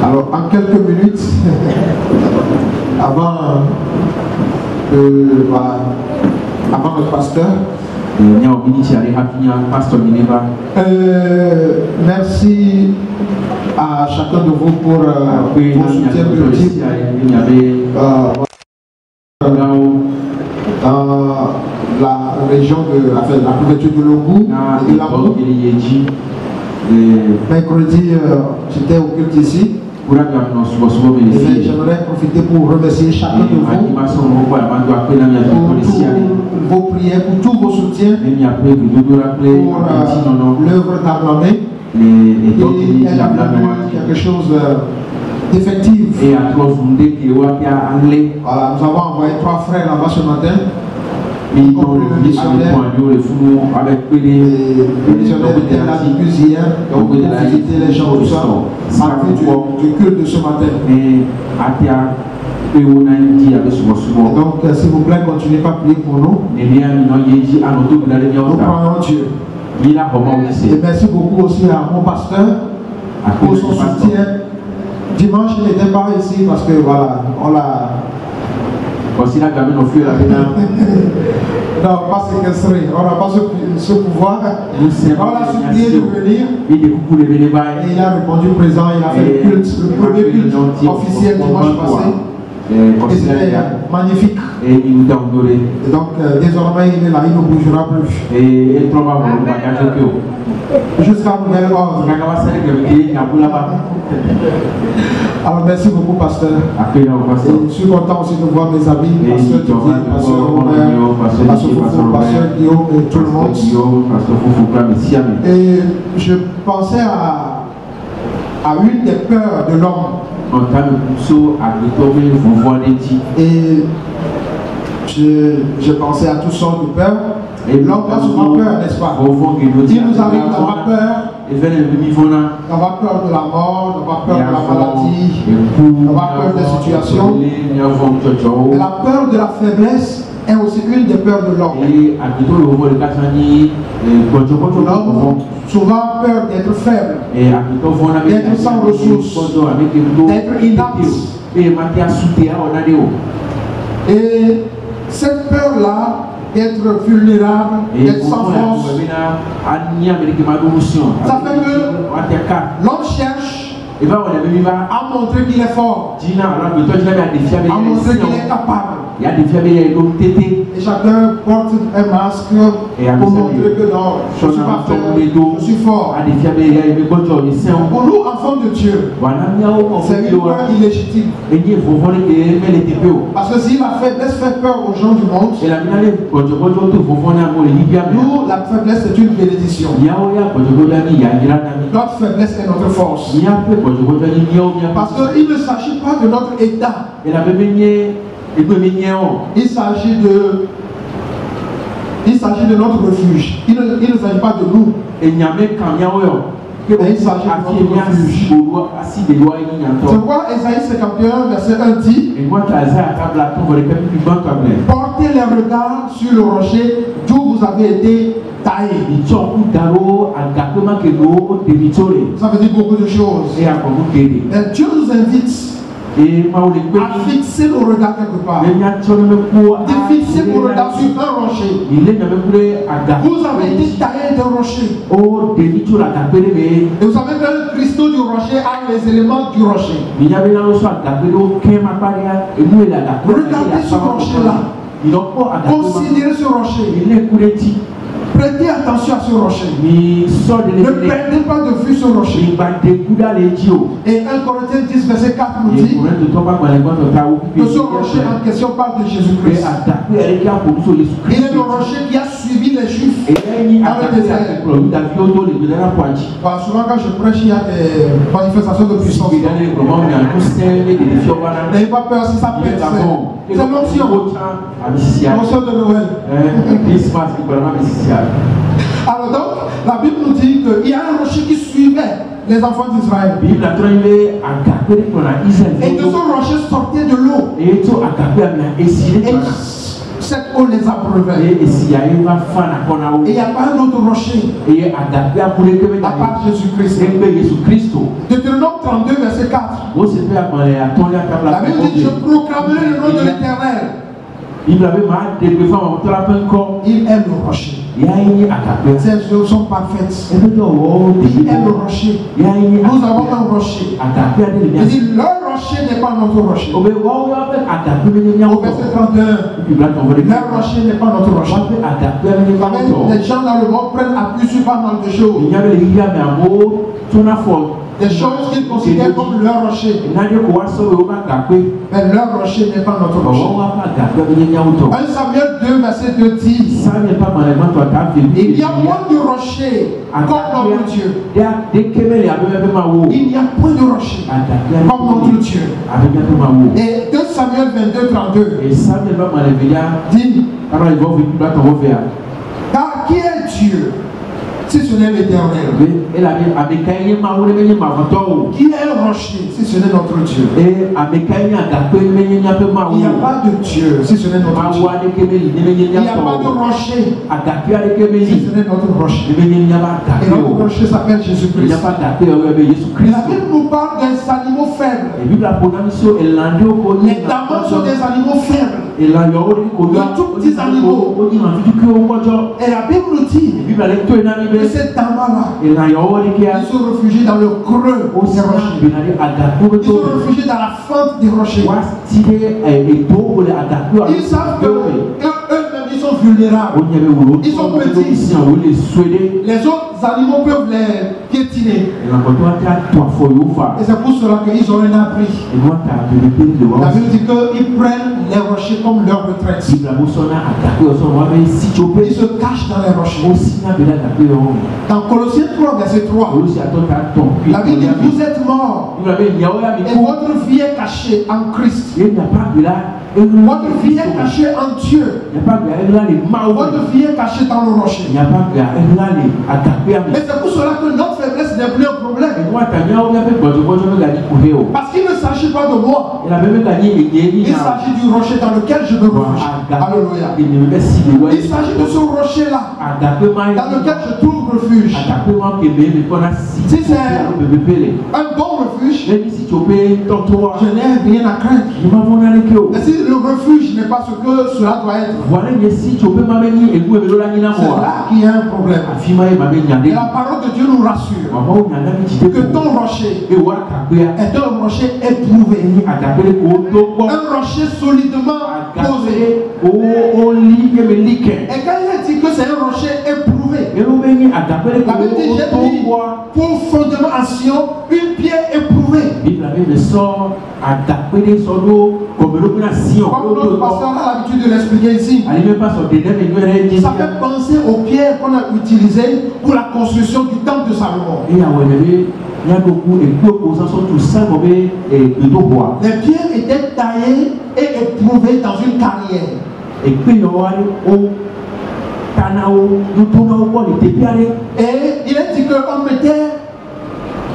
Alors, en quelques minutes, avant notre pasteur, merci à chacun de vous pour vos soutiens multiples dans la région de la préfecture de Longou et de Lamou. Mercredi, j'étais au culte ici. Et j'aimerais profiter pour remercier chacun de vous pour vos prières, pour tous vos soutiens, pour l'œuvre d'Armamé. Et elle a quelque chose d'effectif. Voilà, nous avons envoyé 3 frères là-bas ce matin. Le missionnaire était là depuis hier, donc pour visiter les gens, tout ça, à vue du culte de ce matin. Donc, s'il vous plaît, continuez pas à prier pour nous. Nous croyons Dieu. Et merci beaucoup aussi à mon pasteur pour son soutien. Dimanche, il n'était pas ici parce que voilà, on l'a. Non, pas séquestré, on n'a pas ce pouvoir. On l'a supplié de venir. Et il a répondu présent, il a fait le culte, le premier culte officiel dimanche passé. Et c'était magnifique. Et donc désormais il est là, il ne bougera plus. Jusqu'à nouvel ordre. Alors merci beaucoup pasteur. Je suis content aussi de voir mes amis, pasteur Titi, pasteur Robert, pasteur Foufou, pasteur Guillaume et tout le monde. Et je pensais à une des peurs de l'homme. Et je pensais à toutes sortes de peurs. L'homme a souvent peur, n'est-ce pas? Il nous arrive d'avoir peur, d'avoir peur de la mort, d'avoir peur de la maladie, d'avoir peur des situations. Mais la peur de la faiblesse est aussi une des peurs de l'homme. L'homme souvent peur d'être faible, d'être sans ressources, d'être inapte. Et cette peur-là, d'être vulnérable, d'être sans force, ça fait que l'homme cherche à montrer qu'il est fort, à montrer qu'il est capable. Et chacun porte un masque pour montrer que non, je suis pas faible, je suis fort. Pour nous, enfants de Dieu, c'est une peur illégitime. Parce que si la faiblesse fait peur aux gens du monde, nous, la faiblesse est une bénédiction. Notre faiblesse est notre force. Parce qu'il ne s'agit pas de notre état. Il s'agit de notre refuge. Il ne s'agit pas de nous. Il s'agit de notre refuge. C'est pourquoi Ésaïe 51, verset 1 dit: portez les regards sur le rocher d'où vous avez été taillé. Ça veut dire beaucoup de choses. Et Dieu nous invite à fixer nos regards quelque part. De fixer nos regards sur un rocher. Vous avez été taillé d'un rocher. Et vous savez que le cristaux du rocher a les éléments du rocher. Regardez ce rocher-là. Considérez ce rocher. Prêtez attention à ce rocher. Ne perdez pas de vue ce rocher. Et 1 Corinthiens 10, verset 4 nous dit que ce rocher en question parle de Jésus-Christ. Il est le rocher qui a suivi les Juifs dans le désert. Souvent quand je prêche, il y a des manifestations de puissance. N'ayez pas peur si ça pète. C'est l'onction. L'onction de Noël. Alors donc, la Bible nous dit qu'il y a un rocher qui suivait les enfants d'Israël. Et de ce rocher sortait de l'eau. Et cette eau les abreuvait. Et il n'y a pas un autre rocher à part Jésus-Christ. Deutéronome 32, verset 4. La Bible dit: je proclamerai le nom de l'Éternel. Il est le rocher. Ces œuvres sont parfaites. Il est le rocher. Nous avons un rocher. Il dit: leur rocher n'est pas notre rocher. Au verset 31, leur rocher n'est pas notre rocher. Les gens dans le monde prennent appui sur pas mal de choses. Des choses qu'ils considèrent comme leur rocher. Mais leur rocher n'est pas notre rocher. 1 Samuel 2, verset 2 dit: il y a point de rocher comme notre Dieu. Il n'y a point de rocher comme notre Dieu. Et 2 Samuel 22, 32 dit: car qui est Dieu si ce n'est l'Éternel? Qui est le rocher si ce n'est notre Dieu? Il n'y a pas de Dieu si ce n'est notre Dieu. Il n'y a pas de rocher si ce n'est notre rocher. Et notre rocher s'appelle Jésus-Christ. La Bible nous parle des animaux faibles. Les damans sont des animaux faibles. De tout petits animaux. Et la Bible nous dit que ces damas-là, ils se réfugient dans le creux des rochers. Ils se réfugient dans la fente des rochers. Ils savent qu'eux-mêmes ils sont vulnérables. Ils sont petits. Les autres animaux peuvent les piétiner. Et c'est pour cela qu'ils ont un abri. La Bible dit qu'ils prennent les rochers comme leur retraite. Ils se cachent dans les rochers. Dans Colossiens 3, verset 3, la Bible dit: vous êtes morts et votre vie est cachée en Christ. Votre vie est cachée en Dieu. Votre vie est cachée dans le rocher. Et c'est pour cela que notre faiblesse n'est plus un problème. Parce qu'il ne s'agit pas de moi. Il s'agit du rocher dans lequel je me refuge. Alléluia. Il s'agit de ce rocher-là dans lequel je trouve refuge. Si c'est un bon refuge, je n'ai rien à craindre. Et si le refuge n'est pas ce que cela doit être, c'est là qu'il y a un problème. Et la parole de Dieu nous rassure que ton rocher est un rocher éprouvé, un rocher solidement posé. Et quand il a dit que c'est un rocher éprouvé, la Bible dit: j'ai mis pour fondement en Sion une pierre éprouvée. Comme notre pasteur a l'habitude de l'expliquer ici, ça fait penser aux pierres qu'on a utilisées pour la construction du temple de Salomon. Les pierres étaient taillées et éprouvées dans une carrière. Et il est dit qu'on mettait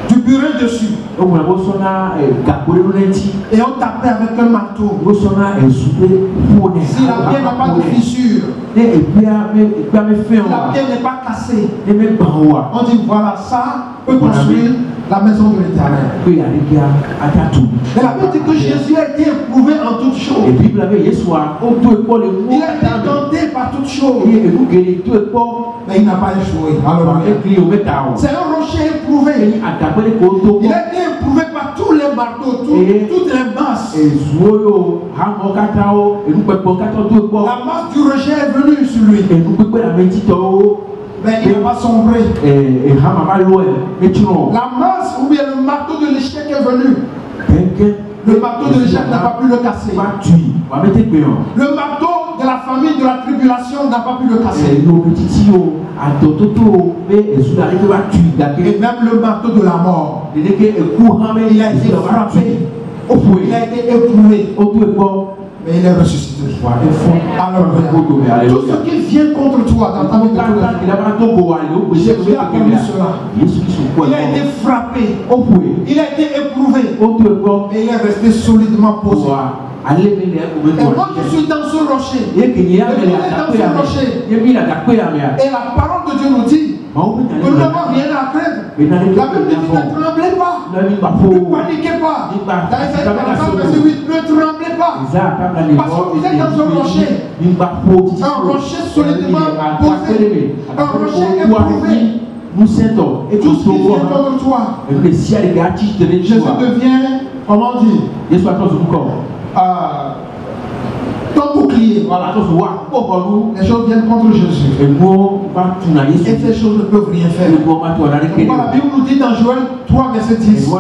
du burin dessus. Et on tapait avec un marteau. Si la pierre n'a pas de fissure, si la pierre n'est pas cassée, on dit: voilà, ça peut construire la maison de l'Éternel. Mais la Bible dit que Jésus a été éprouvé en toutes choses. Il a été tenté par toutes choses. Mais il n'a pas échoué. C'est un rocher éprouvé. Il a été éprouvé par tous les marteaux, toutes les masses. La masse du rejet est venue sur lui. Mais il n'a pas sombré. La masse ou bien le marteau de l'échec est venu. Le marteau de l'échec n'a pas pu le casser. Le marteau de la famille de la tribulation n'a pas pu le casser. Et même le marteau de la mort, il a été frappé, il a été éprouvé, mais il est ressuscité. Alors, tout ce qui vient contre toi dans ta vie, Jésus a connu cela. Il a été frappé, il a été éprouvé, mais il est resté solidement posé. moi je suis dans ce rocher. Et puis il est dans ce rocher. Et la parole de Dieu nous dit que nous n'avons rien à craindre. La Bible dit ne tremblez pas. Ne paniquez pas. Dans Isaïe 45, verset 8, ne tremblez pas. Parce que vous êtes dans un rocher. Un rocher solidement posé. Un rocher éprouvé. Tout ce qui vient contre toi. Jésus devient, comment dire, ton bouclier. Voilà. Les choses viennent contre Jésus. Et ces choses ne peuvent rien faire. Pourquoi la Bible nous dit dans Joël 3, verset 10 que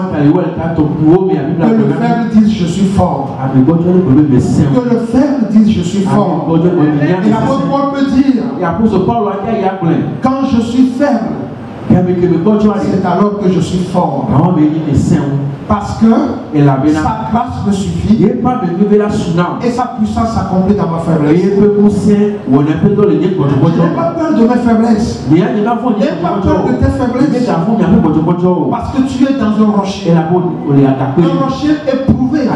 le fer dise je suis fort. Que le fer dise je suis fort. Et l'apôtre Paul peut dire quand je suis faible, c'est alors que je suis fort. Parce que sa grâce me suffit et sa puissance s'accomplit dans ma faiblesse. Je n'ai pas peur de mes faiblesses. Je n'ai pas peur de tes faiblesses. Parce que tu es dans un rocher. Un rocher éprouvé. Un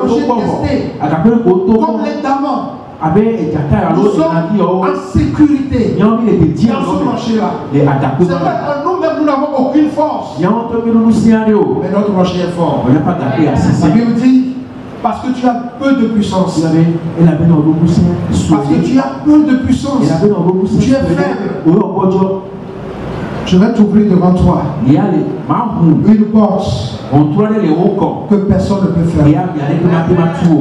rocher testé. Comme les diamants. Nous sommes en sécurité dans ce rocher-là. C'est vrai que nous-mêmes, nous n'avons aucune force. Mais notre rocher est fort. La Bible dit, parce que tu as peu de puissance. Parce que tu as peu de puissance. Tu es faible. Je vais t'ouvrir devant toi une porte que personne ne peut faire.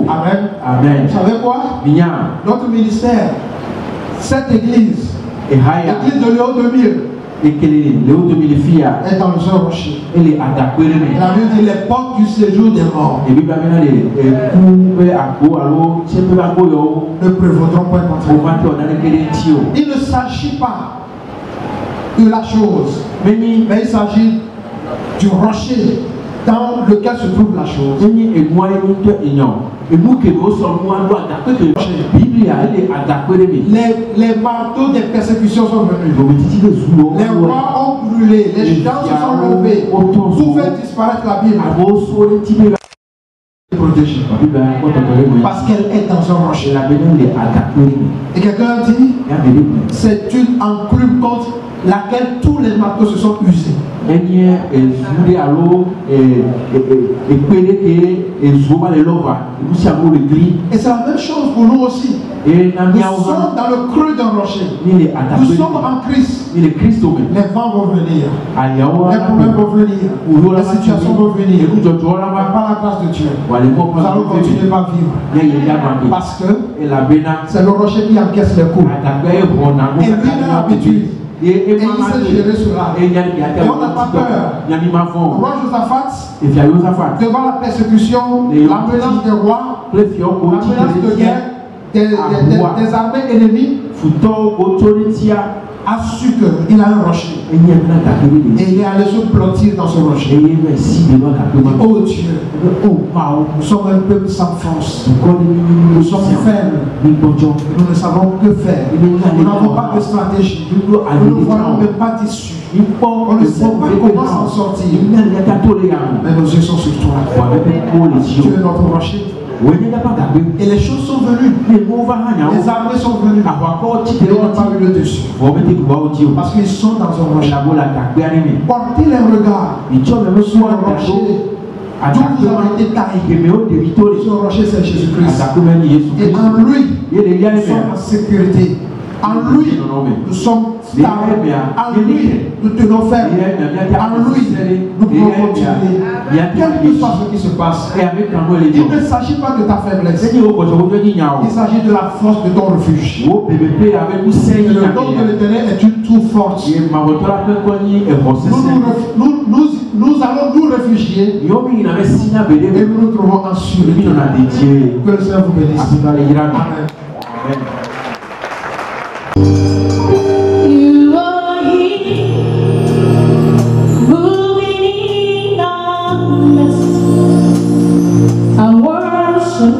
Amen. Amen. Vous savez quoi? Notre ministère, cette église, l'église de Léo 2000, est dans le seul rocher. La Bible dit les portes du séjour des morts ne prévaudront point contre eux. Il ne s'agit pas de la chose, mais il s'agit du rocher dans lequel se trouve la chose. Les marteaux des persécutions sont venus. Les rois ont brûlé, les gens se sont levés pour faire disparaître la Bible. Parce qu'elle est dans un rocher. Et quelqu'un dit, c'est une enclume contre laquelle tous les marteaux se sont usés. Et c'est la même chose pour nous aussi. Nous sommes dans le creux d'un rocher. Nous sommes en Christ. Les vents vont venir. Les problèmes vont venir. La situation va venir. Par la grâce de Dieu, nous allons continuer à vivre. Parce que c'est le rocher qui encaisse les coups. Et lui a l'habitude. Et il sait gérer cela. Et on n'a pas peur. Roi Josaphat, devant la persécution, la menace des rois, la menace de guerre, des armées ennemies, a su qu'il a un rocher. Et il est allé se blottir dans ce rocher. Oh Dieu, nous sommes un peuple sans force. Nous sommes faibles. Nous ne savons que faire. Nous n'avons pas de stratégie. Nous ne voyons même pas d'issue. On ne sait pas comment s'en sortir. Mais nos yeux sont sur toi. Tu es notre rocher. Et les choses sont venues. Les armées sont venues. Et on n'a pas eu le dessus. Parce qu'ils sont dans un rocher. Portez les regards sur le rocher. D'où vous avez été taillés. Ce rocher, c'est Jésus-Christ. Et en lui, nous sommes en sécurité. En lui, nous sommes stables. En lui, nous tenons ferme. En lui, nous pouvons continuer. Quel que soit ce qui se passe, il ne s'agit pas de ta faiblesse. Il s'agit de la force de ton refuge. Et le nom de l'Éternel est une tour forte. Nous allons nous réfugier et nous nous trouvons en sûreté. Que le Seigneur vous bénisse. Amen. I worship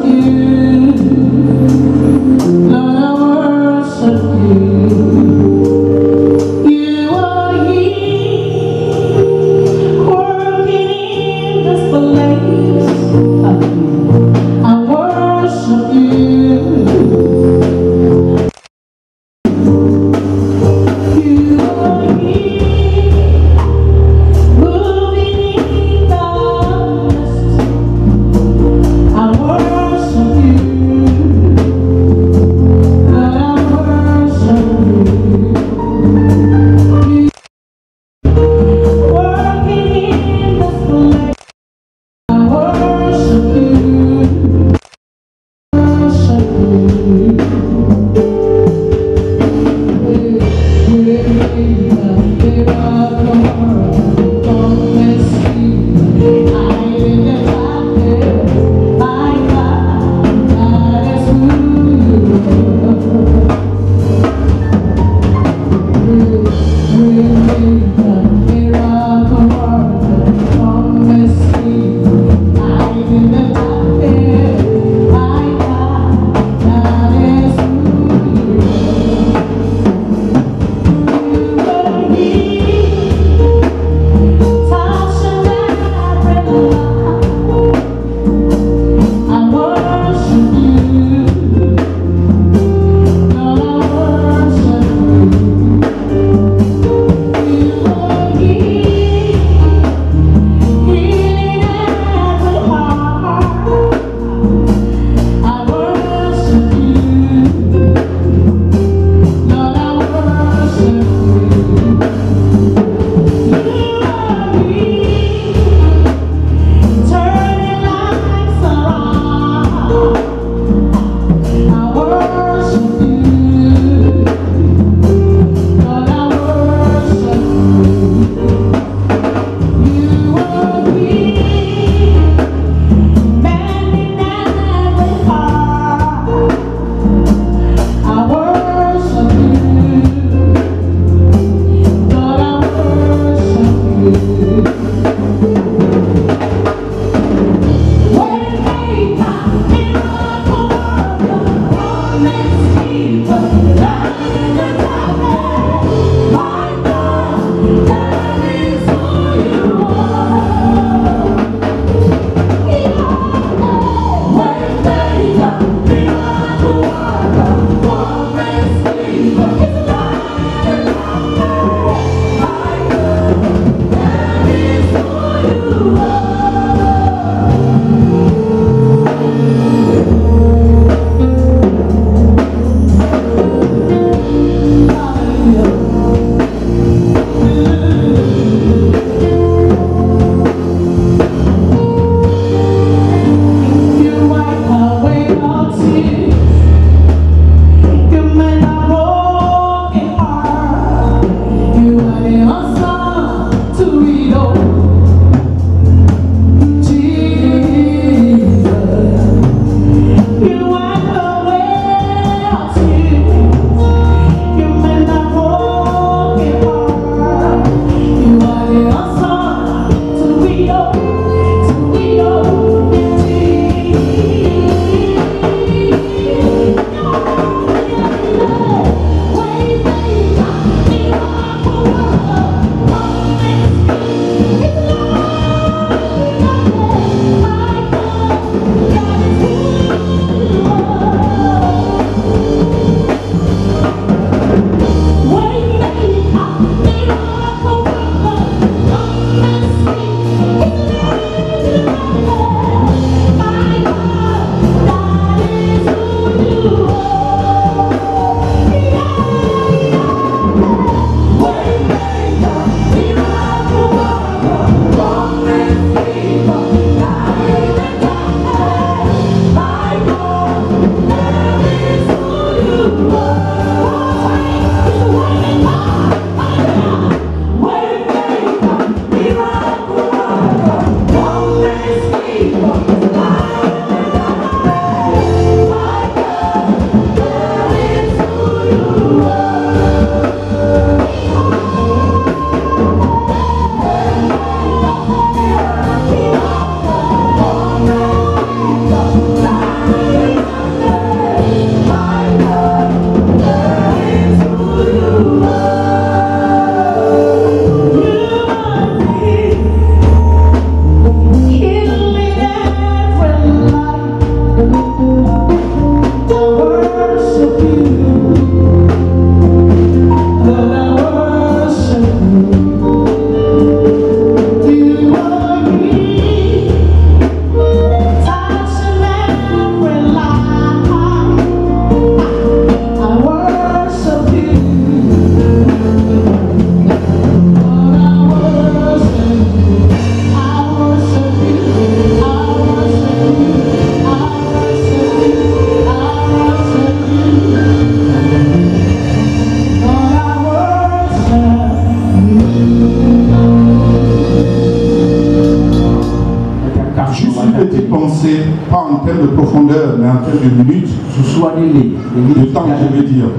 une petite pensée, pas en termes de profondeur, mais en termes de minutes, de temps, je veux dire.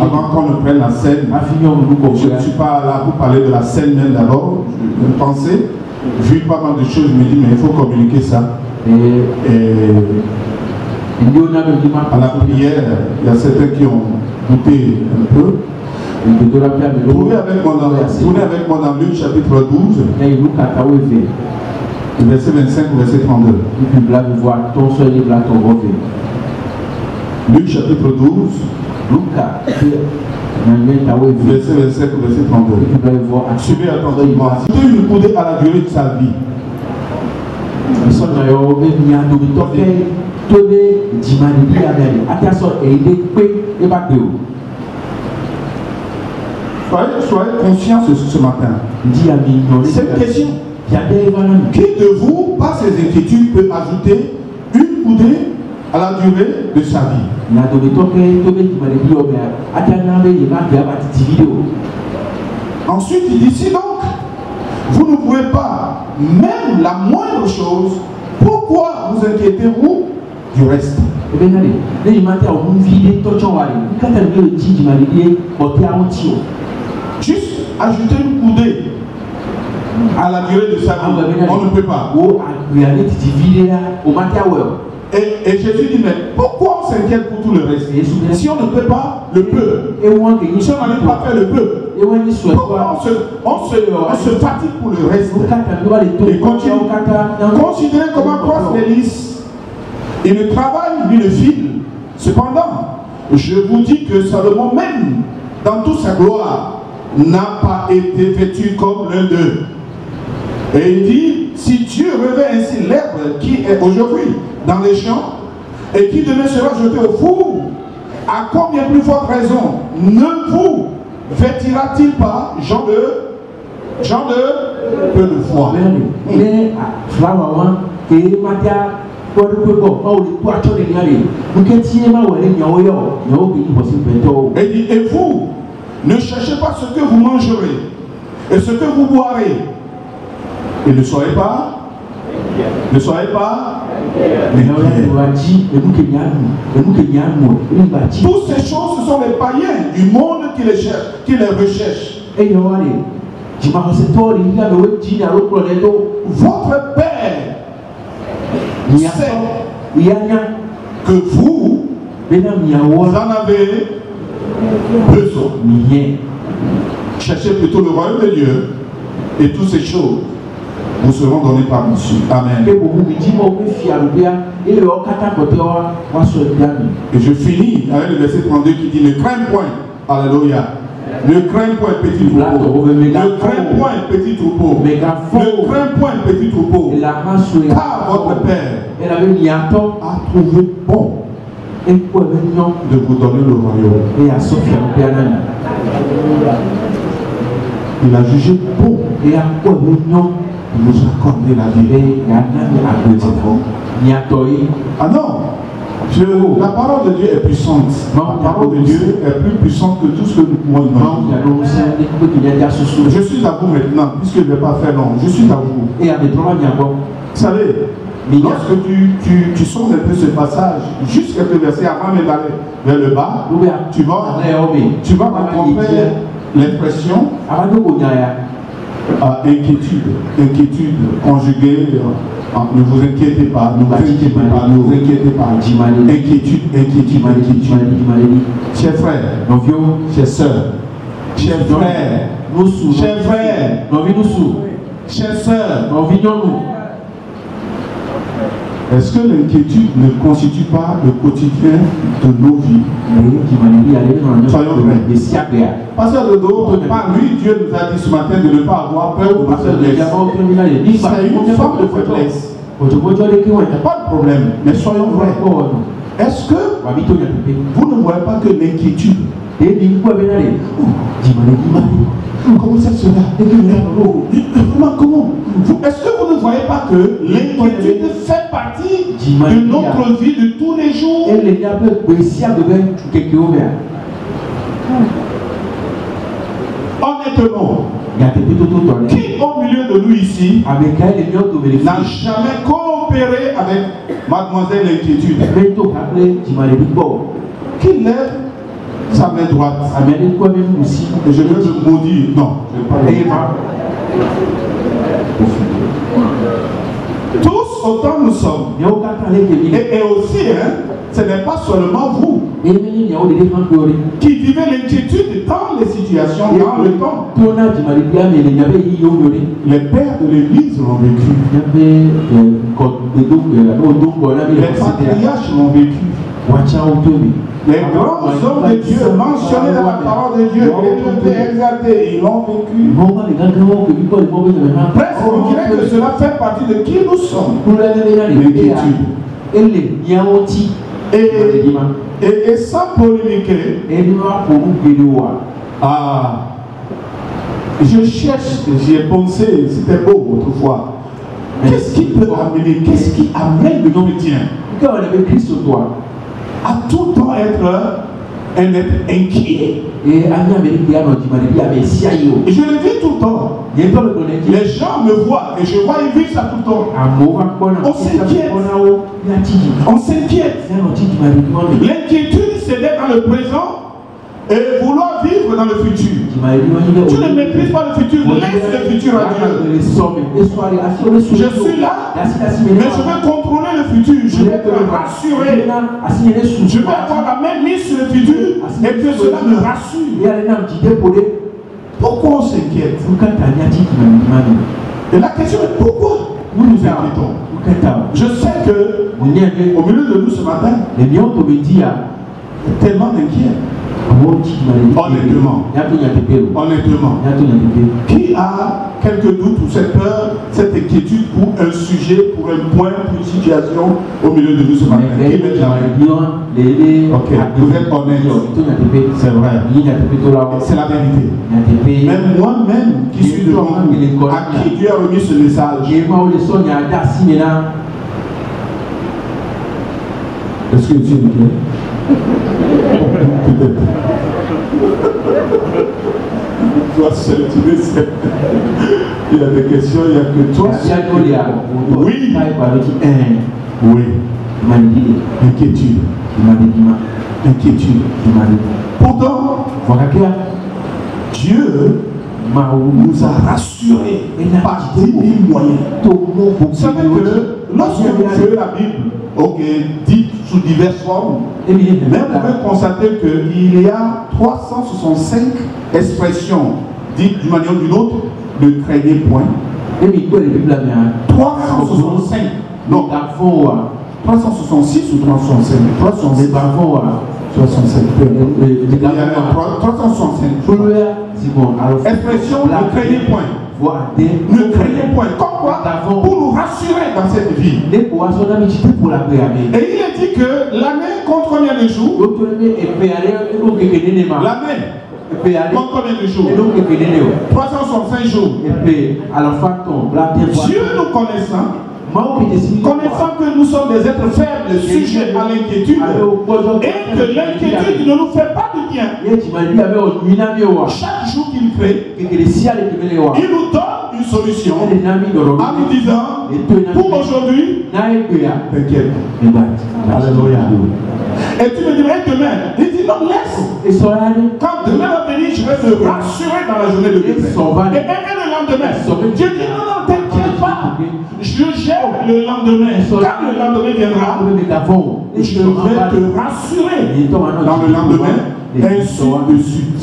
Avant qu'on ne prenne la scène, je ne suis pas là pour parler de la scène même d'abord. Une pensée, vu pas mal de choses, je me dis, mais il faut communiquer ça. Et à la prière, il y a certains qui ont goûté un peu. Tournez avec moi dans Luc chapitre 12, verset 25 ou verset 32. Luc chapitre 12, verset 25 ou verset 32. Suivez attentivement. C'était une coudée à la durée de sa vie. Soyez conscients ce matin. C'est une question. Qui de vous, par ses inquiétudes, peut ajouter une coudée à la durée de sa vie? Ensuite, il dit, si donc, vous ne pouvez pas, même la moindre chose, pourquoi vous inquiétez-vous du reste? Juste ajouter une coudée à la durée de sa vie, on ne peut pas. Et Jésus dit, mais pourquoi on s'inquiète pour tout le reste? Si on ne peut pas, le peu. Si on n'arrive pas à faire le peu, pourquoi on se fatigue pour le reste? Et continue. Considérez comment Prospéris, il ne travaille ni ne file. Cependant, je vous dis que Salomon, même dans toute sa gloire, n'a pas été vêtu comme l'un d'eux. Et il dit, si Dieu revêt ainsi l'herbe qui est aujourd'hui dans les champs et qui demain sera jetée au four, à combien plus forte raison ne vous vêtira-t-il pas, Jean de peu de foi? Et vous, ne cherchez pas ce que vous mangerez et ce que vous boirez. Et ne soyez pas toutes ces choses, ce sont les païens du monde qui les recherchent. Votre Père sait que vous en avez besoin. Cherchez plutôt le royaume de Dieu et toutes ces choses vous seront données par-dessus. Amen. Et je finis avec le verset 32 qui dit, ne crains point. Alléluia. Ne crains point, petit troupeau. Ne crains point, petit troupeau. Ne crains point, petit troupeau. Car votre Père a trouvé bon de vous donner le royaume. Il a jugé bon de nous accorder la vie. Ah non, la parole de Dieu est puissante. La parole de Dieu est plus puissante que tout ce que nous pouvons imaginer. Je suis à vous maintenant, puisque je ne vais pas faire long. Je suis à vous. Vous savez, lorsque tu sondes un peu ce passage, juste quelques versets avant d'aller vers le bas, tu vas rencontrer l'expression inquiétude conjuguée. Ne vous inquiétez pas, ne vous inquiétez pas, ne vous inquiétez pas. Inquiétude. Chers frères, chers sœurs, chers frères, chers sœurs, est-ce que l'inquiétude ne constitue pas le quotidien de nos vies? Soyons vrais. Pasteur Dodo, par lui, Dieu nous a dit ce matin de ne pas avoir peur de la faiblesse. C'est une forme de faiblesse. Il n'y a pas de problème, mais soyons vrais. Est-ce que vous ne voyez pas que l'inquiétude, comment ça sera? Comment? Est-ce que vous ne voyez pas que l'inquiétude fait partie de notre vie de tous les jours? On honnêtement, qui au milieu de nous ici n'a jamais coopéré avec Mademoiselle Inquiétude? Qui lève sa main droite? Et je veux me maudire. Non, je ne vais pas. Tous autant nous sommes. Et aussi, hein, ce n'est pas seulement vous qui vivez l'inquiétude dans les situations, dans le temps. Les pères de l'Église l'ont vécu. Les patriarches l'ont vécu. Les grands hommes de Dieu mentionnés dans la parole de Dieu, les exaltés, ils l'ont vécu. Presque on dirait que cela fait partie de qui nous sommes. L'inquiétude. Et sans polémiquer, je cherche, j'y ai pensé, c'était beau autrefois. Qu'est-ce qui peut amener, qu'est-ce qui amène le chrétien à tout le temps être un être inquiet? Et je le dis tout le temps. Les gens me voient et je vois ils vivent ça tout le temps. On s'inquiète. On s'inquiète. L'inquiétude, c'est d'être dans le présent et vouloir vivre dans le futur. Tu ne maîtrises pas le futur, laisse le futur à Dieu. Je suis là, mais je vais contrôler le futur, je vais te rassurer. Je vais avoir la main mise sur le futur et que cela me rassure. Pourquoi on s'inquiète? Et la question est pourquoi nous nous inquiétons? Je sais que au milieu de nous ce matin, tellement d'inquiets. Honnêtement, qui a quelques doutes ou cette peur, cette inquiétude pour un sujet, pour un point, pour une situation au milieu de nous ce matin? Ok, vous êtes honnête, c'est vrai, c'est la vérité. Même moi-même qui suis devant vous, à qui Dieu a remis ce message, est-ce que Dieu est clair? Peut-être. Toi seul, tu le sais. Il y a des questions, il n'y a que toi seul. Oui. Oui. Inquiétude. Inquiétude. Pourtant, Dieu nous a rassurés par 10 000 moyens. Vous savez que lorsque vous faites la Bible, ok, dite sous diverses formes, mais vous pouvez constater qu'il y a 365 expressions dites d'une manière ou d'une autre, ne craignez point. 365. Non, 366 ou 365? 365. 365. Expression, ne craignez point. Ne craignez point. Comme quoi? Pour nous rassurer dans cette vie. Et il a dit que l'année compte combien de jours? L'année compte combien de jours? 365 jours. Dieu nous connaissant que nous sommes des êtres faibles, sujets à l'inquiétude, et que l'inquiétude ne nous fait pas du bien. Chaque jour qu'il crée, il nous donne une solution en nous disant, pour aujourd'hui, t'inquiète. Alléluia. Et tu me dirais demain, il dit non, laisse. Quand demain va venir, je vais te rassurer dans la journée de demain. Et le lendemain, Dieu dit non, non, t'inquiète pas. Je gère le lendemain. Quand le lendemain viendra, je vais te rassurer dans le lendemain. Ainsi de suite.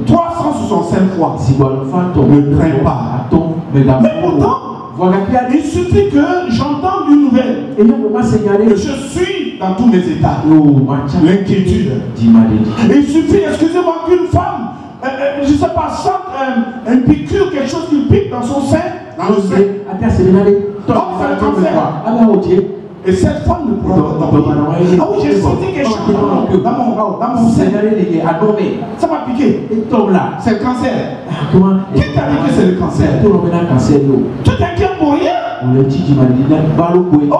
365 fois. Ne crains pas. Mais pourtant, il suffit que j'entende une nouvelle. Que je suis dans tous mes états. L'inquiétude. Il suffit, excusez-moi, qu'une femme, je ne sais pas, sente un piqûre, quelque chose qui pique dans son sein. Dans le sein. Et cette femme ne pourra pas dormir. Ah oui, j'ai senti quelque chose dans mon sein. Ça m'a piqué. C'est le cancer. Qui t'a dit que c'est le cancer? Tu t'inquiètes pour rien? Oh,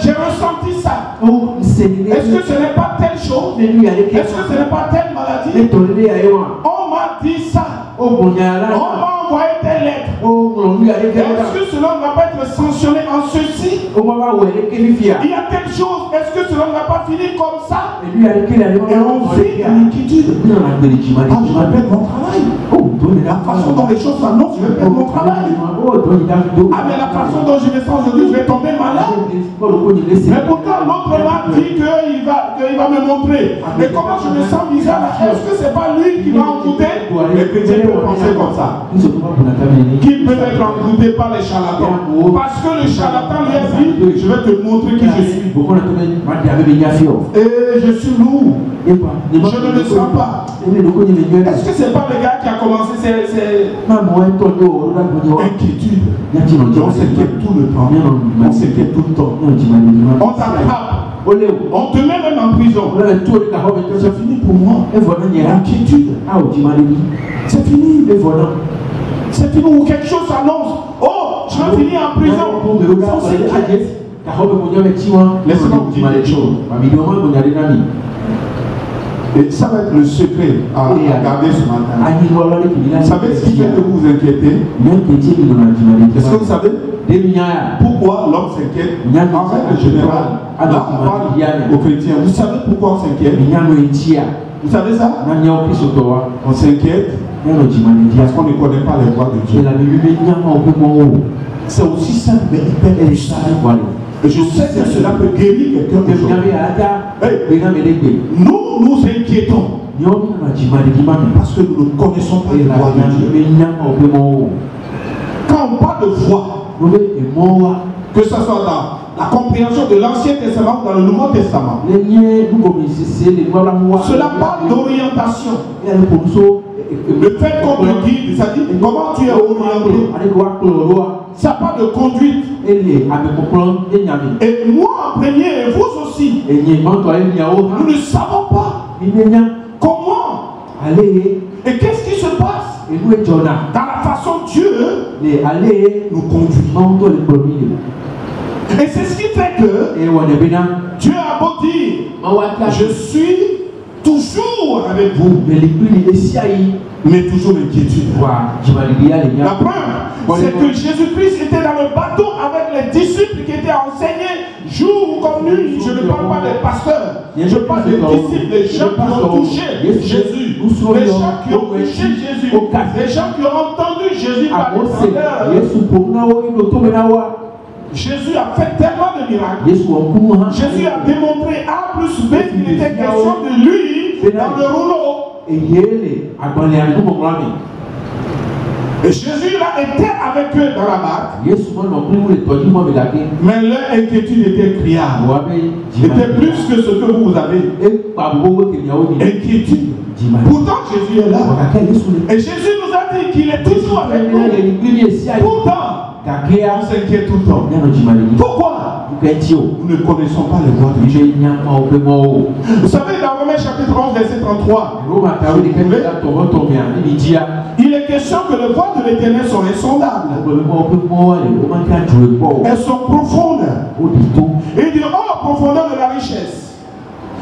j'ai ressenti ça. Est-ce que ce n'est pas telle chose? Est-ce que ce n'est pas telle maladie? On m'a dit ça. On va envoyer telle lettre. Est-ce que cela ne va pas être sanctionné en ceci? Il y a telle chose. Est-ce que cela ne va pas finir comme ça? Et on vit dans l'inquiétude. Ah, je vais perdre mon travail. La façon dont les choses s'annoncent, je vais perdre mon travail. Ah, mais la façon dont je me sens aujourd'hui, je vais tomber malade. Mais pourtant, l'autre m'a dit qu'il va me montrer. Mais comment je me sens bizarre? Est-ce que c'est pas lui qui m'a envoûté? Les chrétiens peuvent penser comme ça. Qui peut être envoûté par les charlatans? Parce que le charlatan lui a dit, je vais te montrer qui je suis. Et je suis lourd. Je ne me sens pas. Est-ce que c'est pas le gars qui a commencé ces inquiétudes? On s'inquiète tout le temps. On s'inquiète tout le temps. On t'attrape. On te met même en prison. C'est fini pour moi. Inquiétude. C'est fini. C'est fini. Ou quelque chose s'annonce. Oh, je vais finir en prison. On s'inquiète. Laissez-moi vous dire quelque chose. Et ça va être le secret à garder ce matin. Vous savez ce qui fait que vous vous inquiétez? Est-ce que vous savez pourquoi l'homme s'inquiète? En règle générale, là on parle aux chrétiens. Vous savez pourquoi on s'inquiète? Vous savez ça? On s'inquiète parce qu'on ne connaît pas les voies de Dieu. C'est aussi simple, mais hyper simple. Et je sais que cela peut guérir quelqu'un aujourd'hui. Nous nous inquiétons parce que nous ne connaissons pas les voies de Dieu. Quand on parle de foi, que ce soit dans la compréhension de l'Ancien Testament ou dans le Nouveau Testament, cela parle d'orientation. Le fait qu'on te guide, ça dit comment tu es orienté. Ça parle de conduite. Et moi en premier, et vous aussi, nous ne savons pas comment. Et qu'est-ce qui se passe dans la façon dont Dieu nous conduit. Et c'est ce qui fait que Dieu a beau dire, je suis toujours avec vous, mais toujours l'inquiétude. La preuve, c'est que Jésus-Christ était dans le bateau avec les disciples qui étaient enseignés jour comme nuit. Je ne parle pas des pasteurs, je parle des disciples, des gens qui ont touché Jésus, des gens qui ont touché Jésus, des gens qui ont entendu Jésus parler. Jésus a fait tellement de miracles. Jésus a démontré A plus B qu'il était question de lui dans le rouleau. Et Jésus là était avec eux dans la barque. Mais leur inquiétude était criarde. C'était plus que ce que vous avez. Inquiétude. Pourtant Jésus est là. Et Jésus nous a dit qu'il est toujours avec nous. Pourtant, on s'inquiète tout le temps. Pourquoi? Nous ne connaissons pas les voies de Dieu. Vous savez, dans Romains chapitre 11, verset 33, il est question que les voies de l'Éternel sont insondables. Elles sont profondes. Et il dit, oh, profondeur de la richesse,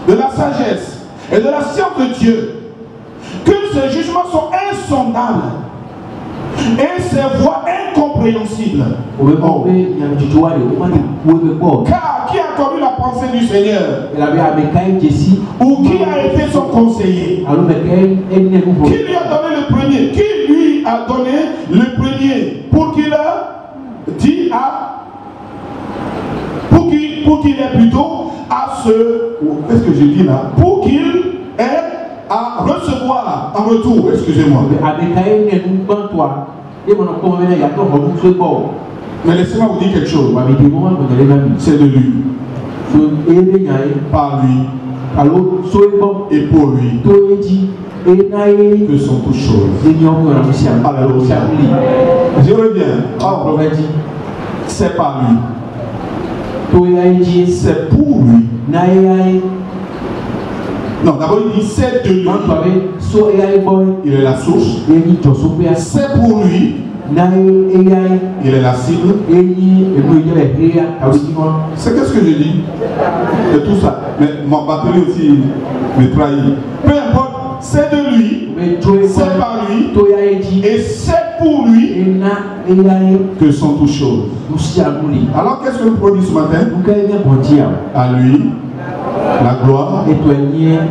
de la sagesse et de la science de Dieu, que ces jugements sont insondables et ces voies incompréhensibles. Car qui a connu la pensée du Seigneur? Ou qui a été son conseiller? Qui lui a donné le premier? Qui lui a donné le premier pour qu'il dit à pour qu'il ait plutôt à ce, qu'est-ce que je dis là? Pour qu'il ait à recevoir en retour, excusez-moi. Mais laissez-moi vous dire quelque chose. C'est de lui, par lui et pour lui que sont toutes choses. Alléluia. Je reviens. C'est par lui. C'est pour lui. Non, d'abord il dit c'est de lui. Il est la source. C'est pour lui. Il est la cible. C'est qu'est-ce que je dis? C'est tout ça. Mais ma batterie aussi me trahit. Peu importe c'est de lui, c'est par lui, et c'est pour lui que sont toutes choses. Alors qu'est-ce que nous prenons ce matin? À lui la gloire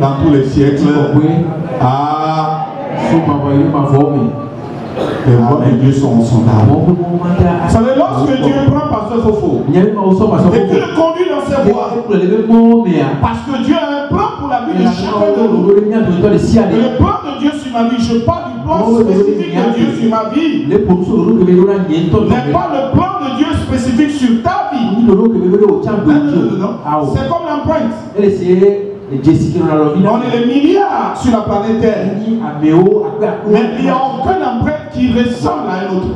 dans tous les siècles. Les voix de Dieu sont en son âme. Vous savez, lorsque Dieu prend Pasteur Fofo et qu'il le conduit dans ses voies, parce que Dieu a un plan pour la vie de chacun de nous. Le plan de Dieu sur ma vie, je parle du plan spécifique de Dieu sur ma vie, n'est pas le plan de Dieu spécifique sur ta vie. C'est comme l'empreinte. On est des milliards sur la planète Terre, mais il n'y a aucune empreinte qui ressemble à un autre.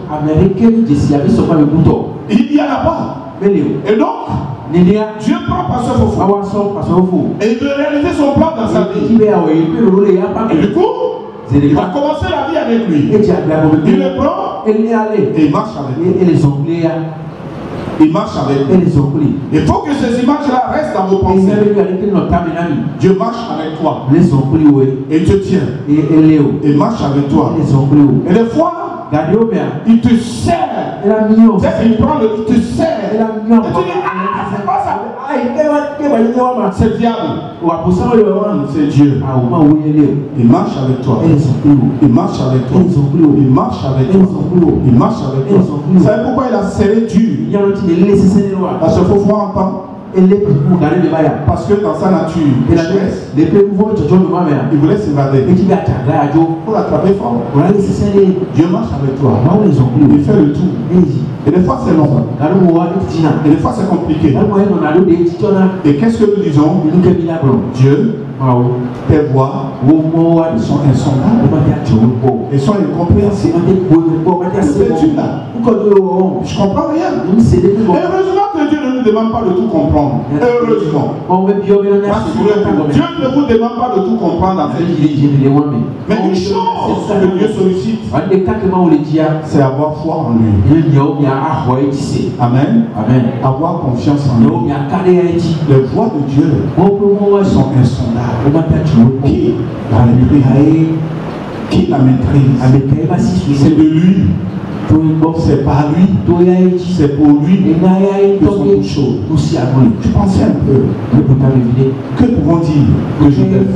Il n'y en a pas. Et donc, Dieu prend Pasteur Fofo et il veut réaliser son plan dans sa vie. Et du coup, il va commencer la vie avec lui. Il le prend et il marche avec lui. Il marche avec lui. Il faut que ces images-là restent dans vos pensées. Dieu marche avec toi. Et il te tient. Il marche avec toi. Et des fois, il te serre. Il prend il te serre. Et tu dis, ah, c'est pas ça. C'est diable. C'est Dieu. Il marche avec toi. Il marche avec toi. Il marche avec toi. Il marche avec toi. Vous savez pourquoi il a serré dur? Parce qu'il faut voir entendre. Parce que dans sa nature, il voulait s'évader. Pour l'attraper fort. Dieu marche avec toi. Il fait le tour. Et des fois c'est long. Et des fois c'est compliqué. Et qu'est-ce que nous disons? Dieu, tes voix sont insondables. Elles sont incompréhensibles. C'est là. Je comprends rien. Et heureusement que Dieu ne nous demande pas de tout comprendre. Heureusement. Dieu ne vous demande pas de tout comprendre dans cette vie. Mais une chose que Dieu sollicite, c'est avoir foi en lui. Amen. Avoir confiance en lui. Les voix de Dieu sont insondables. Qui la maîtrise? Qui la maîtrise? C'est de lui. C'est par lui, c'est pour lui que sont toutes choses. Je pensais un peu. Que pouvons dire de Joseph?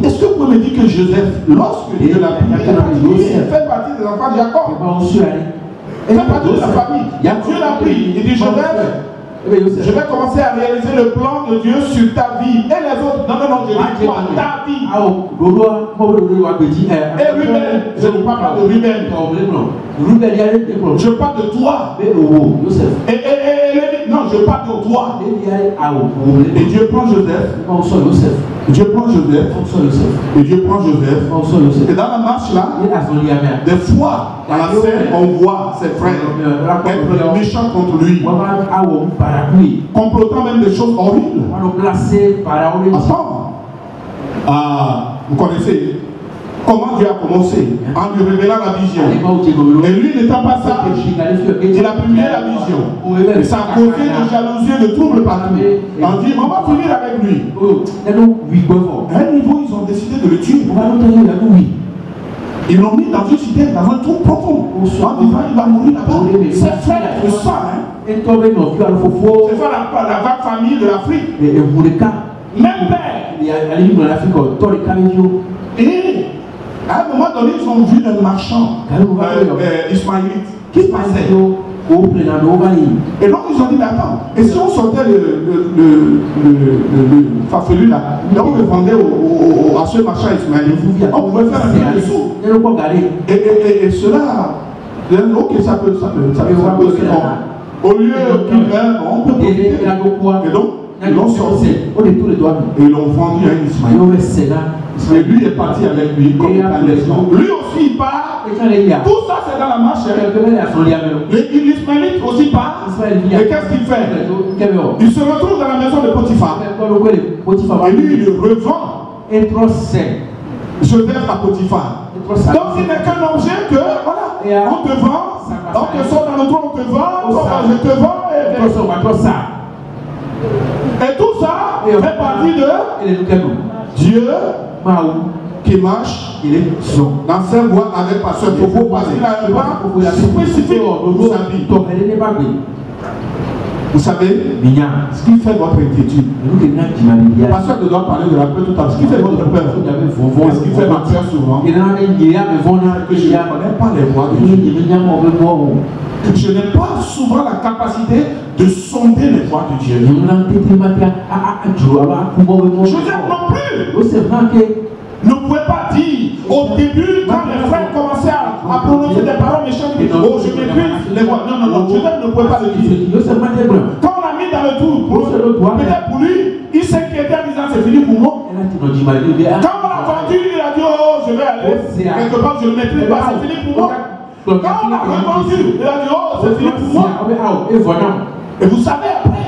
Est-ce que vous pouvez me dire que Joseph, lorsque Dieu l'a pris, il fait partie des enfants de Jacob? Il fait partie de la famille. Dieu l'a pris. Il dit Joseph, je vais commencer à réaliser le plan de Dieu sur ta vie et les autres. Non, je dis toi, ta vie. Et Ruben, je ne parle pas de Ruben. Je parle de toi. Non, je parle de toi. Et Dieu prend Joseph. Dieu prend Joseph. Et Dieu prend Joseph. Et dans la marche là, des fois, à la scène, on voit ses frères être méchants contre lui. Complotant même des choses horribles. Vous connaissez comment Dieu a commencé en lui révélant la vision. Et lui n'étant pas ça, il a publié la vision. Et ça a causé de jalousie et de troubles partout. On dit, on va finir avec lui. À un niveau, ils ont décidé de le tuer. Ils l'ont mis dans une cité, dans un trou profond. En disant, il va mourir là-bas. C'est frère de sang. C'est pas la vague famille de l'Afrique. Même père. Et à un moment donné, ils ont vu un marchand ismaélite qui passait. Et donc ils ont dit, mais attends, et si on sortait le farfelu là, et on le vendait à ce marchand ismaélite, on pouvait faire un peu de sous. Et cela, ok, ça peut au lieu on peut profiter. Et donc, ils l'ont sorti. Et ils l'ont vendu à un ismaélite. Et lui est parti avec lui comme lui aussi il part. Tout ça c'est dans la marche. L'ismaélite aussi part. Et qu'est-ce qu'il fait? Il se retrouve dans la maison de Potiphar. Et lui il le revend. Joseph à Potiphar. Donc il n'est qu'un objet que voilà, on te vend, on te sort dans le trou, on te vend, je te vends. Et tout ça fait partie de Dieu qui marche dans ses voies avec Pasteur Togo parce qu'il a un plan spécifique pour sa vie. Vous savez, ce qui fait votre inquiétude. Pasteur doit parler de la peur tout à l'heure. Ce qui fait votre peur, ce qui fait ma peur souvent, que je ne connais pas les voies de Dieu. Je n'ai pas souvent la capacité de sonder les voies de Dieu. Joseph non plus ne pouvait pas dire au début, quand les frères commençaient à prononcer des paroles méchantes, oh je méprise les voies. Non, non, non, Joseph ne pouvait pas le dire. Quand on l'a mis dans le tour, peut-être pour lui, il s'inquiétait en disant c'est fini pour moi. Quand on l'a vendu, il a dit oh je vais aller, quelque part je ne le maîtrise pas, c'est fini pour moi. Quand on l'a revendu, il a dit oh c'est fini pour moi. Et vous savez après,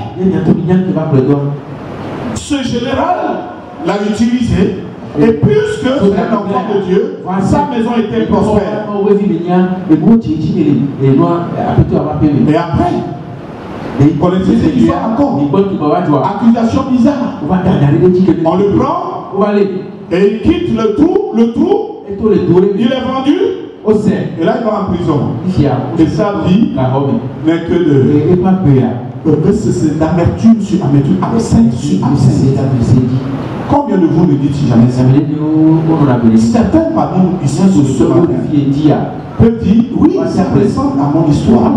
ce général l'a utilisé. Et puisque c'est un enfant de Dieu, sa maison était prospère. Et après, vous connaissez cette histoire encore. Accusation bizarre. On le prend et il quitte le trou. Il est vendu. Et là il va en prison. Et sa vie n'est que de d'amertume sur amertume, absinthe sur absinthe. Combien de vous me dites si jamais ça? Certains parmi nous ici ce matin peuvent dire oui, ça ressemble à mon histoire.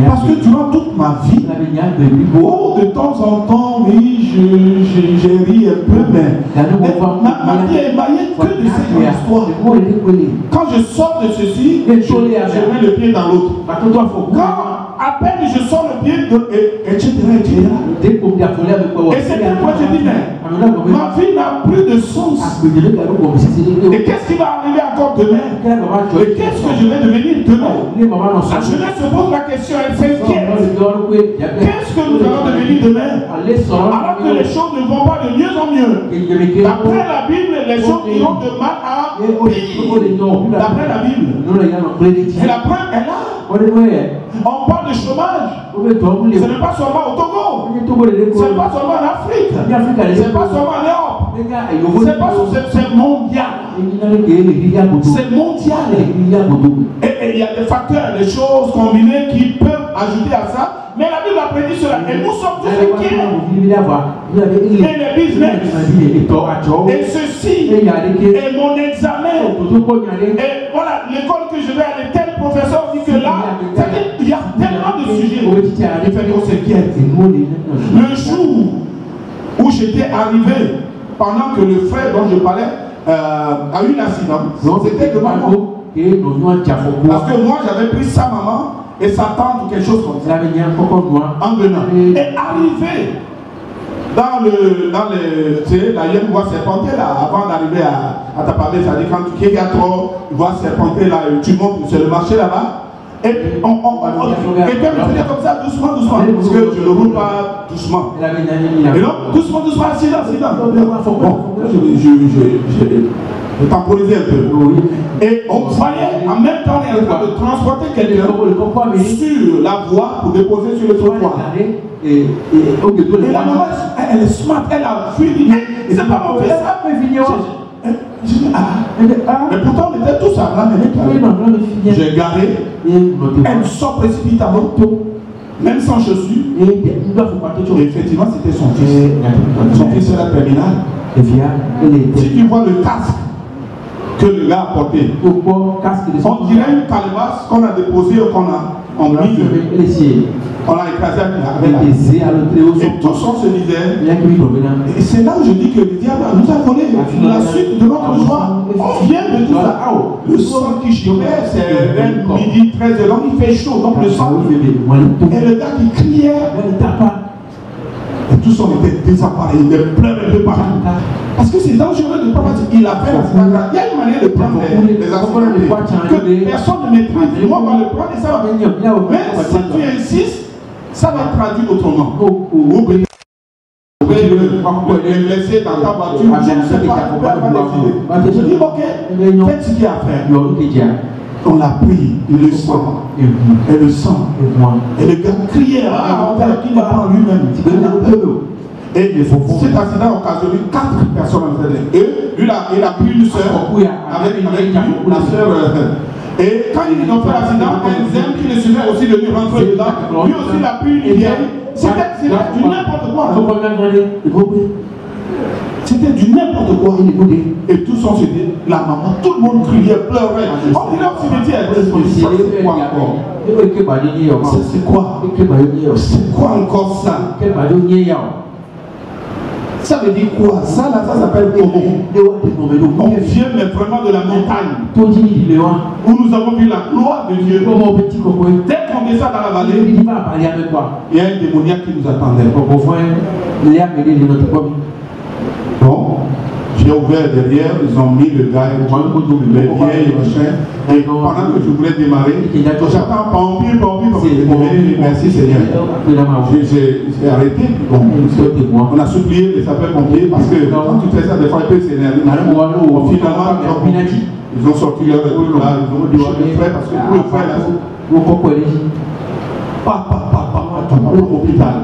Parce que durant toute ma vie, de temps en temps, oui, j'ai ri un peu, mais ma vie est émaillée que de cette histoire. Quand je sors de ceci, je mets le pied dans l'autre. Quand à peine je sors le pied, etc. Et c'est pourquoi je dis, mais ma vie n'a plus de sens. Et qu'est-ce qui va arriver encore demain? Et qu'est-ce que je vais devenir demain? La jeunesse se pose la question, elle s'inquiète. Qu'est-ce que nous allons devenir demain? Alors que les choses ne vont pas de mieux en mieux. D'après la Bible, les choses iront de mal à pire. D'après la Bible. Et la preuve est là. On parle de chômage. Ce n'est pas seulement au Togo. Ce n'est pas seulement en Afrique. Ce n'est pas seulement en Europe. C'est mondial. C'est mondial. Et il y a des facteurs, des choses combinées qui peuvent ajouter à ça. Mais la Bible a prédit cela. Et nous sommes tous inquiets. Et les business. Et ceci. Et mon examen. Et voilà, l'école que je vais aller, tel professeur dit que là, il y a tellement de sujets. Il fait qu'on s'inquiète. Le jour où j'étais arrivé, pendant que le frère dont je parlais a eu l'accident, c'était devant moi. Parce que moi j'avais pris sa maman et sa tante ou quelque chose comme ça. En venant. Et arrivé dans la voie serpentée là, avant d'arriver à Tapabé, ça dit quand tu es à trop, voie serpentée là, tu montes sur le marché là-bas. Et quelqu'un me faisait comme ça, doucement, parce que je ne roule pas doucement. Et donc, doucement, accident. Je temporisais un peu. Et on voyait en même temps, on est en train de transporter quelqu'un sur la voie pour déposer sur le trottoir. Et la maman, elle est smart, elle a fui. Et c'est pas mon fils. Mais pourtant on était tous à la même. J'ai garé. Elle sort précipitamment, même sans chaussures. Et effectivement c'était son fils. Son fils est la terminale. Si tu vois le casque que le gars a porté, on dirait une calebasse qu'on a déposée, qu'on a mis. On l'a écrasé avec la et tous on se disait. Et c'est là où je dis que le diable nous a volé la suite de notre joie. On vient de tout ça. Le sang qui girait, c'est vers midi 13h, donc il fait chaud, donc le sang. Et le gars qui criait. Et tous on était désemparés, il pleurait un peu partout. Parce que c'est dangereux de ne pas partir. Il a fait la. Il y a une manière de prendre les accidents que personne ne maîtrise. Moi, on va le prendre et ça va venir. Mais si tu insistes, ça va être traduit autrement. Vous pouvez les laisser dans ta voiture. Je ne sais pas. Je dis ok, faites ce qu'il y a à faire. On l'a pris, le sang, et le sang. Et le gars criait, qui n'est pas lui-même. Et cet accident a occasionné 4 personnes en fait. Et lui, il a pris une soeur avec lui, la soeur. Et quand ils ont fait l'accident, un zèle qui le suivait aussi de lui rentrer dedans. Lui aussi, il a pris une vieille. C'était du n'importe quoi. C'était du n'importe quoi. Et tous ont dit, la maman, tout le monde criait, pleurait. On dirait au cimetière. C'est quoi encore? C'est quoi? C'est quoi encore ça? Ça veut dire quoi? Ça là, ça s'appelle comment? On vient mais vraiment de la montagne où nous avons vu la gloire de Dieu. Dès qu'on descend dans la vallée, il y a un démoniaque qui nous attendait. Bon, j'ai ouvert derrière, ils ont mis le gars, les vieilles, machin. Et pendant que je voulais démarrer, j'attends, pompier, merci Seigneur. J'ai arrêté. Bon, on a supplié les sapeurs-pompiers parce que quand tu fais ça, des fois, il peut s'énerver. Finalement, ils ont sorti leur truc là, ils ont dit le frère parce que pour le frère là, pas l'hôpital.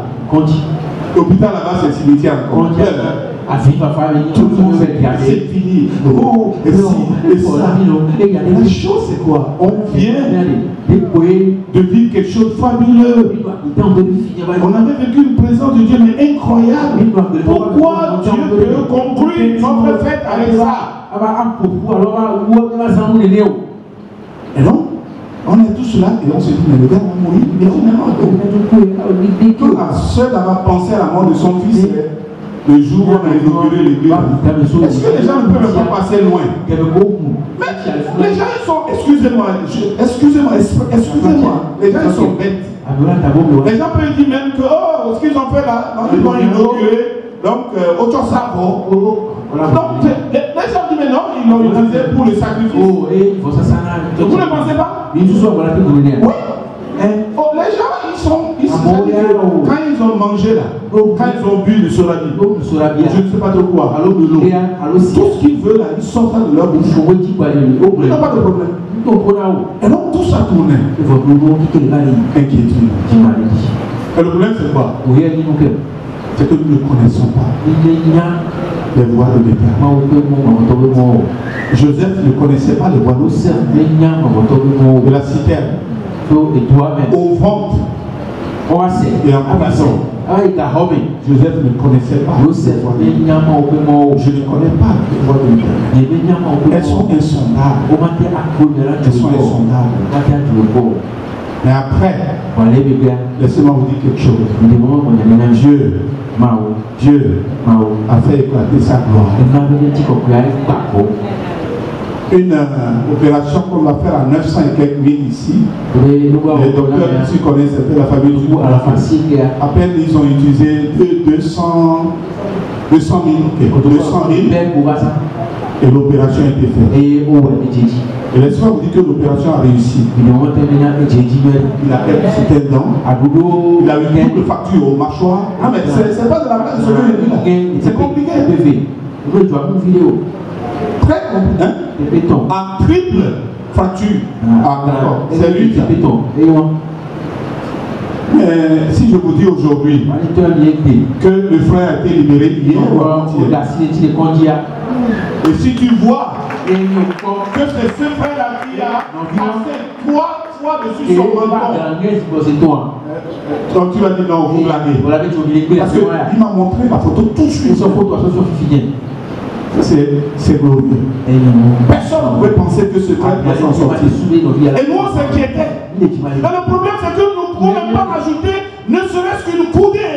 L'hôpital là-bas, c'est le cimetière. Tout le monde c'est fini. Oh, et ça. La chose c'est quoi? On vient de vivre quelque chose de fabuleux. On avait vécu une présence de Dieu mais incroyable. Pourquoi Dieu peut conclure notre fête avec ça? Et donc, on est tous là et on se dit, mais le gars va mourir. Mais finalement, que la seule avait pensé à la mort de son fils. Le jour où on a inauguré l'église, est-ce que les gens ne peuvent pas passer loin? Mais les gens ils sont, excusez-moi, les gens ils sont bêtes. Les gens peuvent dire même que, oh, ce qu'ils ont fait là, ils vont inaugurer, donc, autre chose ça va. Donc, les gens disent, mais non, ils l'ont utilisé pour le sacrifice. Vous ne pensez pas? Oui. Oh, les gens, quand ils ont mangé là, quand ils ont bu le sorabi, je ne sais pas de quoi, alors de l'eau, tout ce qu'ils veulent là, ils sortent ça de leur bouche. Il n'y a pas de problème. Et donc tout ça tournait. Inquiétude. Et le problème c'est quoi? C'est que nous ne connaissons pas les voies de l'éternel. Joseph ne connaissait pas les voies de la citerne. Au ventre et en prison. Joseph ne connaissait pas les voies de l'éternel. Je ne connais pas les voies de l'éternel. Elles sont insondables. Elles sont insondables. Mais après, laissez-moi vous dire quelque chose. Dieu a fait éclater sa gloire. Une opération qu'on va faire à 900 et quelques mille ici. Les docteurs ici connaissent un peu la famille du à peine ils ont utilisé 200 000 et l'opération a été faite. Et laissez-moi vous dire que l'opération a réussi. Il a perdu ses dents. Il a eu double fracture au mâchoire. Ah mais c'est pas de la blague, c'est compliqué. Très compliqué. En triple fracture. Ah d'accord. C'est lui qui a. Mais si je vous dis aujourd'hui que le frère a été libéré hier, et si tu vois que c'est ce frère-là qui a passé 3 fois dessus son menton, donc tu vas dire non, vous blaguez. Parce qu'il m'a montré ma photo tout de suite. C'est glorieux. Personne ne pouvait penser que ce frère va s'en sortir. Et nous on s'inquiétait. Mais le problème c'est que nous ne pouvons même pas rajouter ne serait-ce qu'une coudée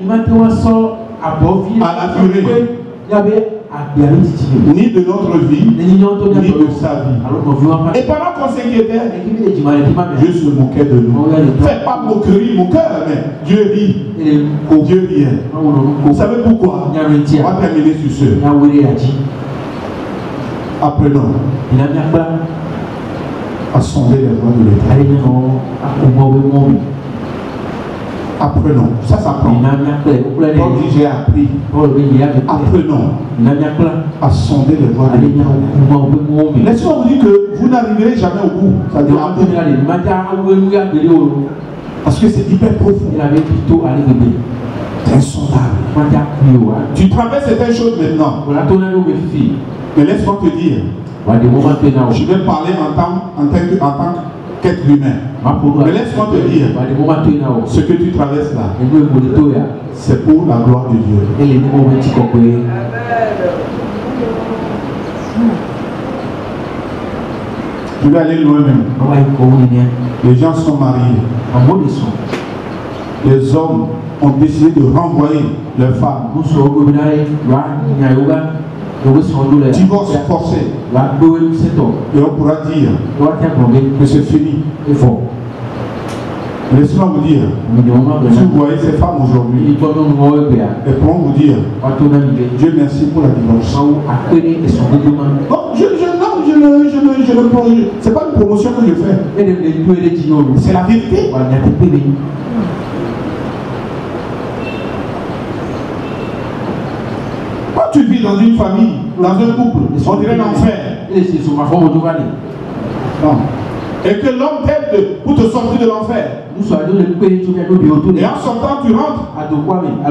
à la durée. Ni de notre vie, ni de sa vie. Et pendant qu'on s'inquiétait, Dieu se moquait de nous. Faites pas moquerie, mon cœur, mais Dieu rit. Dieu rit. Vous savez pourquoi? On va terminer sur ce. Apprenons à sonder les voies de l'éternel. Apprenons, ça s'apprend. Comme j'ai appris, apprenons à sonder les voies de l'éternel. Laissez-moi vous dire que vous n'arriverez jamais au bout. Parce que c'est hyper profond. C'est insondable. Tu traverses certaines choses maintenant. Mais laisse-moi te dire. Je vais parler en tant qu'être humain. Mais laisse-moi te dire. Ce que tu traverses là, c'est pour la gloire de Dieu. Je vais aller loin même. Les gens sont mariés. Les hommes ont décidé de renvoyer leurs femmes. Divorce forcé. Et on pourra dire que c'est fini. Laissez-moi vous dire, si vous voyez ces femmes aujourd'hui, elles pourront vous dire, Dieu merci pour la divorce. C'est pas une promotion que je fais. C'est la vérité. Quand tu vis dans une famille, dans un couple, on dirait l'enfer. Non. Et que l'homme t'aide pour te sortir de l'enfer. Et en sortant, tu rentres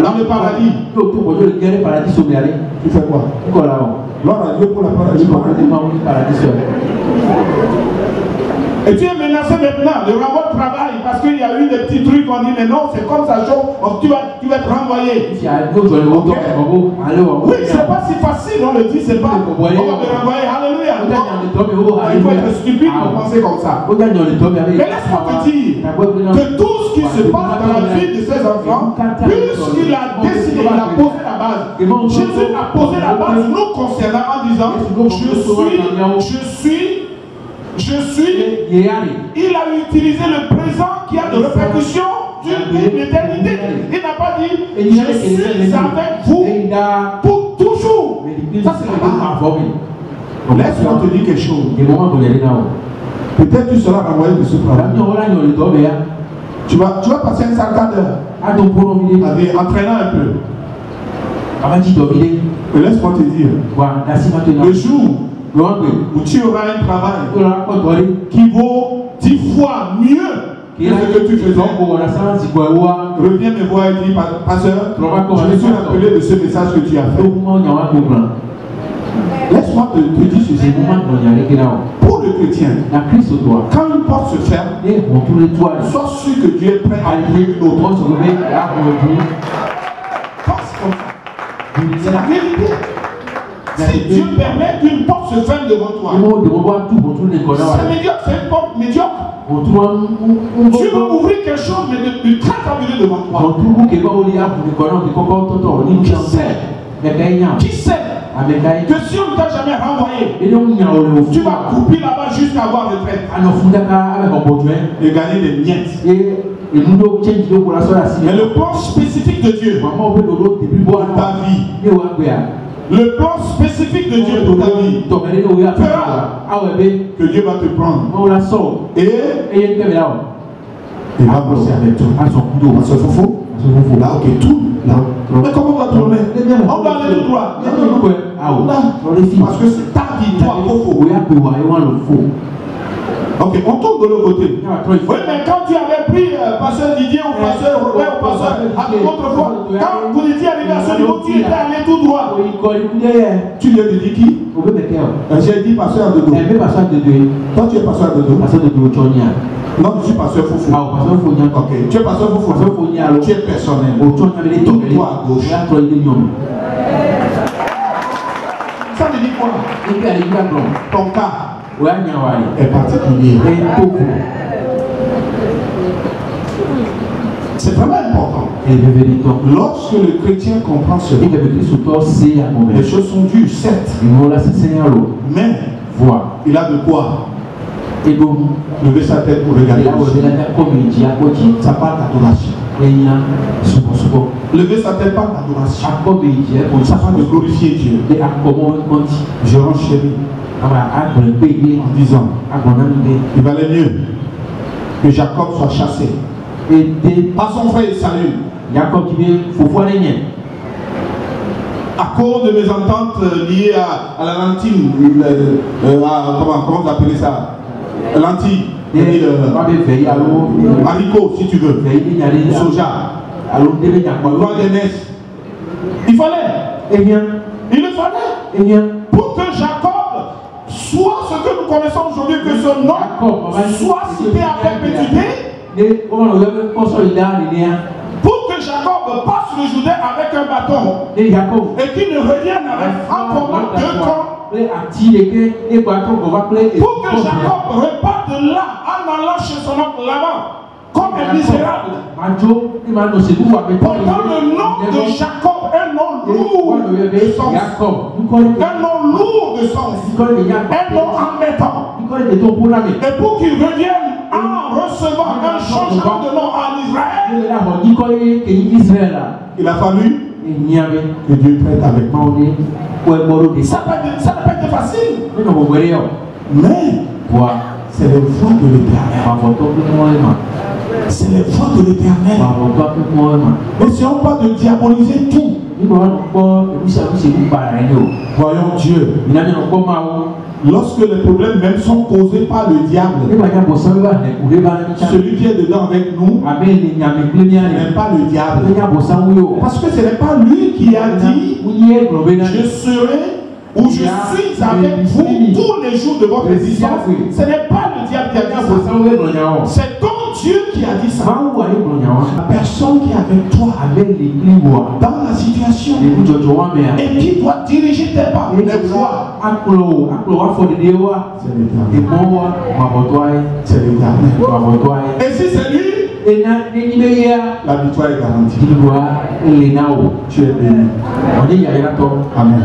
dans le paradis. Tu fais quoi? Gloire à Dieu pour la paradis. Et tu es menacé maintenant de renvoi de travail parce qu'il y a eu des petits trucs, on dit mais non, c'est comme ça, tu vas être renvoyé. Okay? Oui, c'est pas si facile, on le dit, c'est pas. On va me renvoyer, alléluia. Il faut être stupide pour penser comme ça. Mais laisse-moi te dire que tout ce qui se passe dans la vie de ces enfants, puisqu'il a décidé, il a posé la base. Jésus a posé la base nous concernant en disant je suis, il a utilisé le présent qui a de répercussions d'une éternité. Il n'a pas dit je suis avec vous pour toujours. Ça c'est la base. Laisse-moi te dire quelque chose. Peut-être tu seras renvoyé de ce travail. Tu vas passer un certain d'heure entraînant un peu. Mais laisse-moi te dire, le jour où tu auras un travail qui vaut 10 fois mieux que ce que tu faisais, reviens me voir et dis, pasteur, je me suis rappelé de ce message que tu as fait. Laisse-moi te dire ceci. Pour le chrétien, quand une porte se ferme, sois sûr que Dieu est prêt à ouvrir une autre. Pense comme ça. C'est la vérité. Si Dieu permet qu'une porte se ferme devant toi, c'est médiocre, c'est une porte médiocre. Dieu va ouvrir quelque chose mais de très fabuleux devant toi. Qui sait que si on ne t'a jamais renvoyé, tu vas couper là-bas jusqu'à avoir retraite et gagner des miettes. Mais le plan spécifique de Dieu pour ta vie, le plan spécifique de Dieu pour ta vie fera que Dieu va te prendre et il va bosser avec toi. C'est faux. Là, ok, tout. Là. Mais comment on va tourner? On va aller de droit. Parce que c'est ta vie, toi, faux. Ok, on tourne de l'autre côté. Oui, mais quand tu avais pris pasteur Didier ou pasteur Robert ou pasteur autrefois, quand vous étiez arrivé à ce niveau, tu étais allé tout droit. Tu viens de dire qui? J'ai dit pasteur de dos. Toi, tu es pasteur de dos. Non, je suis pasteur Foufou. Ok, tu es pasteur Foufou. Tu es personnel. Tourne-toi à gauche. Ça veut dire quoi? Ton cas est particulier. C'est vraiment important. Lorsque le chrétien comprend cela, les choses sont dures, certes. Mais il a de quoi lever sa tête pour regarder. Ça parle d'adoration. Lever sa tête par l'adoration. Ça parle de glorifier Dieu. Je renchéris en disant il valait mieux que Jacob soit chassé par son frère Saül à cause de mes ententes liées à la lentille, comment vous appelez ça, lentille, haricot si tu veux, soja. roi d'aînesse. Il fallait. Il le fallait. Pour que Jacob soit ce que nous connaissons aujourd'hui, que son nom soit cité à perpétuité. Pour que Jacob passe le Jourdain avec un bâton et qu'il ne revienne avec un combat de camp. Pour que Jacob reparte de là en allant chez son oncle là-bas comme un misérable. Pourtant le nom de Jacob, un nom lourd de sens. Un nom lourd de sens. Un nom embêtant. Et pour qu'il revienne en recevant un changement de nom en Israël, il a fallu que Dieu traite avec moi. Ça n'a pas été facile. Mais c'est le voie de l'Éternel. C'est le voie de l'Éternel. N'essayons pas de diaboliser tout. Voyons Dieu. Lorsque les problèmes même sont causés par le diable, celui qui est dedans avec nous n'est pas le diable. Parce que ce n'est pas lui qui a dit je serai ou je suis avec vous tous les jours de votre existence. Ce n'est pas le diable qui a dit ça. C'est ton Dieu qui a dit ça. La personne qui est avec toi dans la situation et qui doit diriger tes pas, les voies. C'est l'Éternel. Et si c'est lui, la victoire est garantie. Tu es béni. Amen.